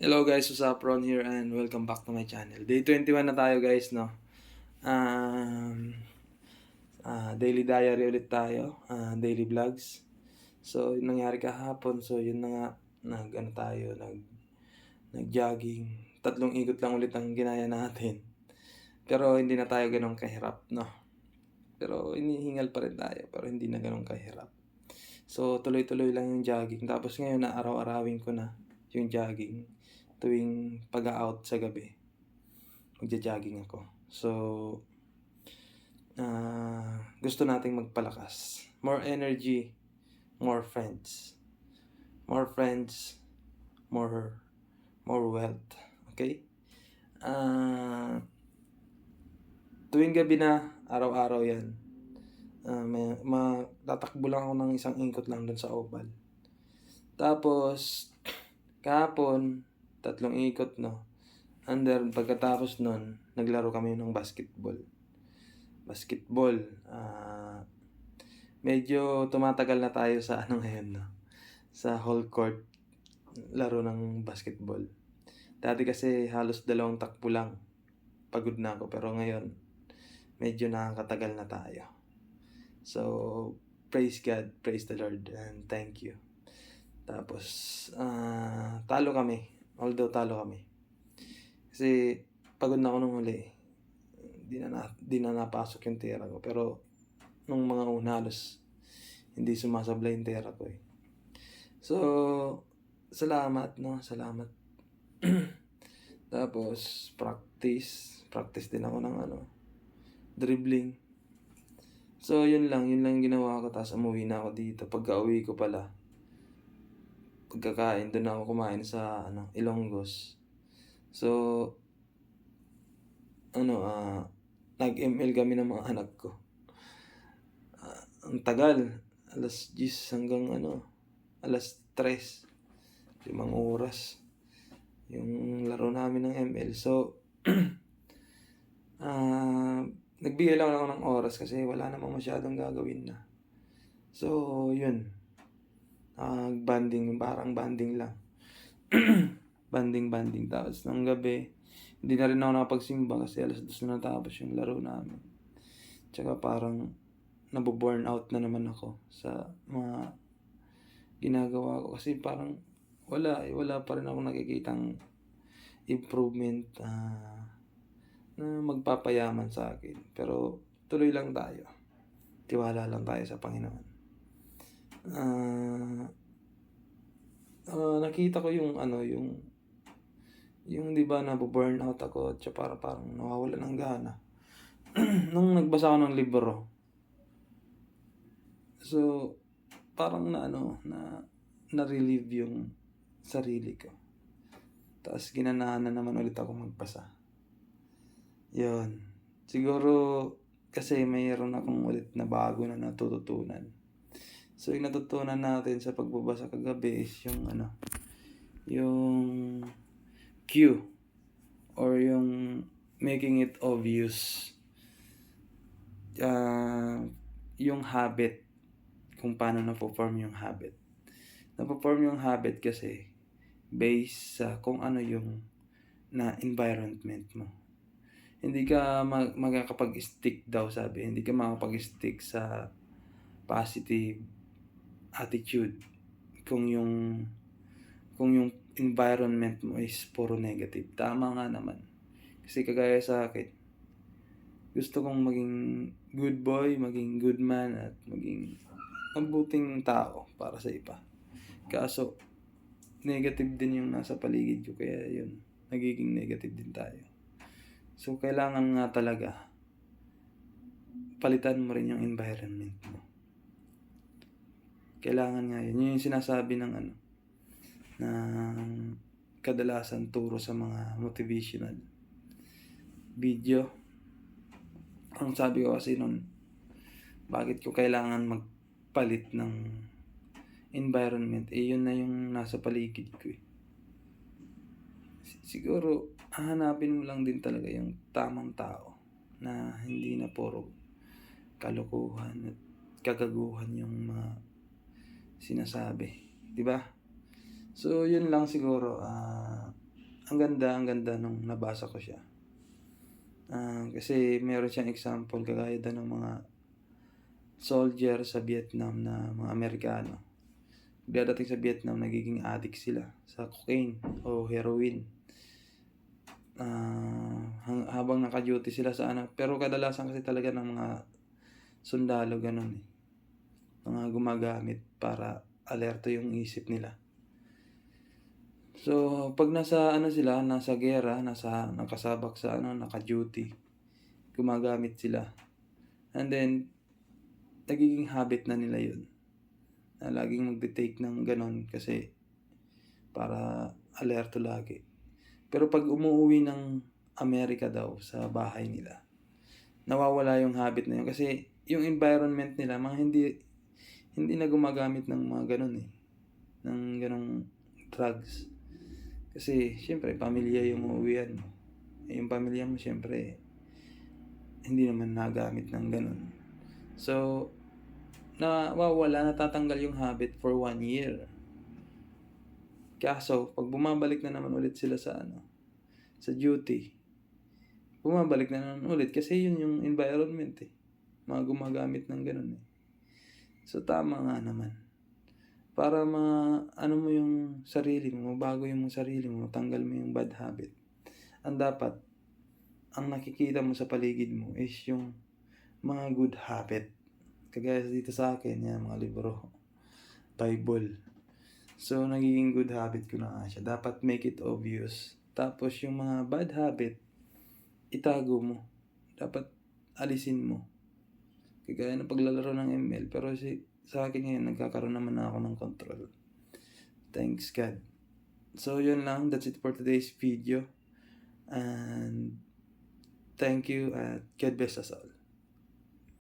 Hello guys, what's up? Ron here and welcome back to my channel. Day 21 na tayo guys, no? Um, Daily diary ulit tayo, daily vlogs. So, yung nangyari kahapon, so yun na nga, nag-jogging. 3 ikot lang ulit ang ginaya natin. Pero hindi na tayo ganun kahirap, no? Pero inihingal pa rin tayo, pero hindi na ganun kahirap. So, tuloy-tuloy lang yung jogging. Tapos ngayon na araw-arawin ko na yung jogging tuwing pag-out sa gabi. Magja-jogging ako. So, gusto nating magpalakas. More energy, more friends. More friends, more wealth. Okay? Tuwing gabi na, araw-araw yan. Tatakbo lang ako ng 1 ikot lang dun sa oval. Tapos, kahapon, 3 ikot, no? And then, pagkatapos nun, naglaro kami ng basketball. Medyo tumatagal na tayo sa ngayon, no? Sa whole court, laro ng basketball. Dati kasi halos 2 takbo lang, pagod na ako. Pero ngayon, medyo nakakatagal na tayo. So, praise God, praise the Lord, and thank you. Tapos, talo kami. Although talo kami. Kasi, pagod na ako nung huli. Di na napasok yung tira ko. Pero, nung mga unalos, hindi sumasablay yung tira ko eh. So, salamat, no? Salamat. Tapos, practice din ako ng dribbling. So, yun lang yung ginawa ko. Tapos, umuwi na ako dito. Pagka-uwi ko pala, pagkakain, doon ako kumain sa Ilonggos. So, nag-ML kami ng mga anak ko. Ang tagal. Alas 10 hanggang alas 3. 5 oras. Yung laro namin ng ML. So, nagbigay lang ako ng oras kasi wala namang masyadong gagawin na. So, yun. Banding, parang banding lang. banding. Tapos ng gabi, hindi na rin ako nakapagsimba kasi alas 2 na natapos yung laro namin. Tsaka parang naboburn out na naman ako sa mga ginagawa ko. Kasi parang wala pa rin ako nakikitang improvement na magpapayaman sa akin. Pero tuloy lang tayo. Tiwala lang tayo sa Panginoon. Nakita ko yung yung 'di ba nabo-burn out ako at parang nawawala ng gana. Nung nagbasa ako ng libro. So, parang na-relieve yung sarili ko. Tapos ginanahan na naman ulit ako magbasa. Yun. Siguro kasi mayroon akong ulit na bago na natututunan. So, yung natutunan natin sa pagbabasa kagabi is yung cue or yung making it obvious. Yung habit, kung paano na-perform yung habit. Na-perform yung habit kasi based sa kung ano yung na environment mo. Hindi ka makakapag-stick daw, sabi. Hindi ka makakapag-stick sa positive attitude kung yung environment mo is puro negative. Tama nga naman. Kasi kagaya sa akin, gusto kong maging good boy, maging good man, at maging mabuting tao para sa iba. Kaso, negative din yung nasa paligid ko. Kaya yun, nagiging negative din tayo. So, kailangan nga talaga palitan mo rin yung environment mo. Kailangan nga yun. Yun yung sinasabi ng kadalasan turo sa mga motivational video. Ang sabi ko kasi nun, bakit ko kailangan magpalit ng environment? Yun na yung nasa paligid ko eh. Siguro, hahanapin mo lang din talaga yung tamang tao na hindi na puro kalokohan at kagaguhan yung mga sinasabi. Diba? So, yun lang siguro. ang ganda nung nabasa ko siya. Kasi meron siyang example kagaya daw ng mga soldier sa Vietnam na mga Amerikano. Pagdadating sa Vietnam nagiging addict sila sa cocaine o heroin. Habang naka-duty sila sa ano, pero kadalasan kasi talaga ng mga sundalo gano'n, eh, mga gumagamit para alerto yung isip nila. So, 'pag nasa ano sila, nasa giyera, nakasabak sa ano, naka-duty, gumagamit sila. And then, nagiging habit na nila 'yun, na laging magte-take ng gano'n kasi para alerto lagi. Pero 'pag umuuwi ng Amerika daw sa bahay nila, nawawala yung habit na 'yun kasi yung environment nila mga hindi na gumagamit ng mga gano'n, eh, ng gano'ng drugs. Kasi siyempre pamilya yung uuwian mo, eh, yung pamilya mo siyempre hindi naman nagamit ng gano'n. So, natatanggal yung habit for 1 year. Kaso 'pag bumabalik na naman ulit sila sa ano, sa duty, bumabalik na naman ulit kasi yun yung environment, eh, mga gumagamit ng gano'n, eh. So, tama nga naman. Para ano mo yung sarili mo, mabago yung sarili mo, matanggal mo yung bad habit, ang nakikita mo sa paligid mo is yung mga good habit. Kagaya dito sa akin, yan mga libro, Bible. So, nagiging good habit ko na nga siya. Dapat make it obvious. Tapos yung mga bad habit, itago mo. Dapat alisin mo. Kagaya ng paglalaro ng ML. Pero sa akin ngayon, nagkakaroon naman na ako ng control. Thanks God. So, yun lang. That's it for today's video. And thank you at God bless us all.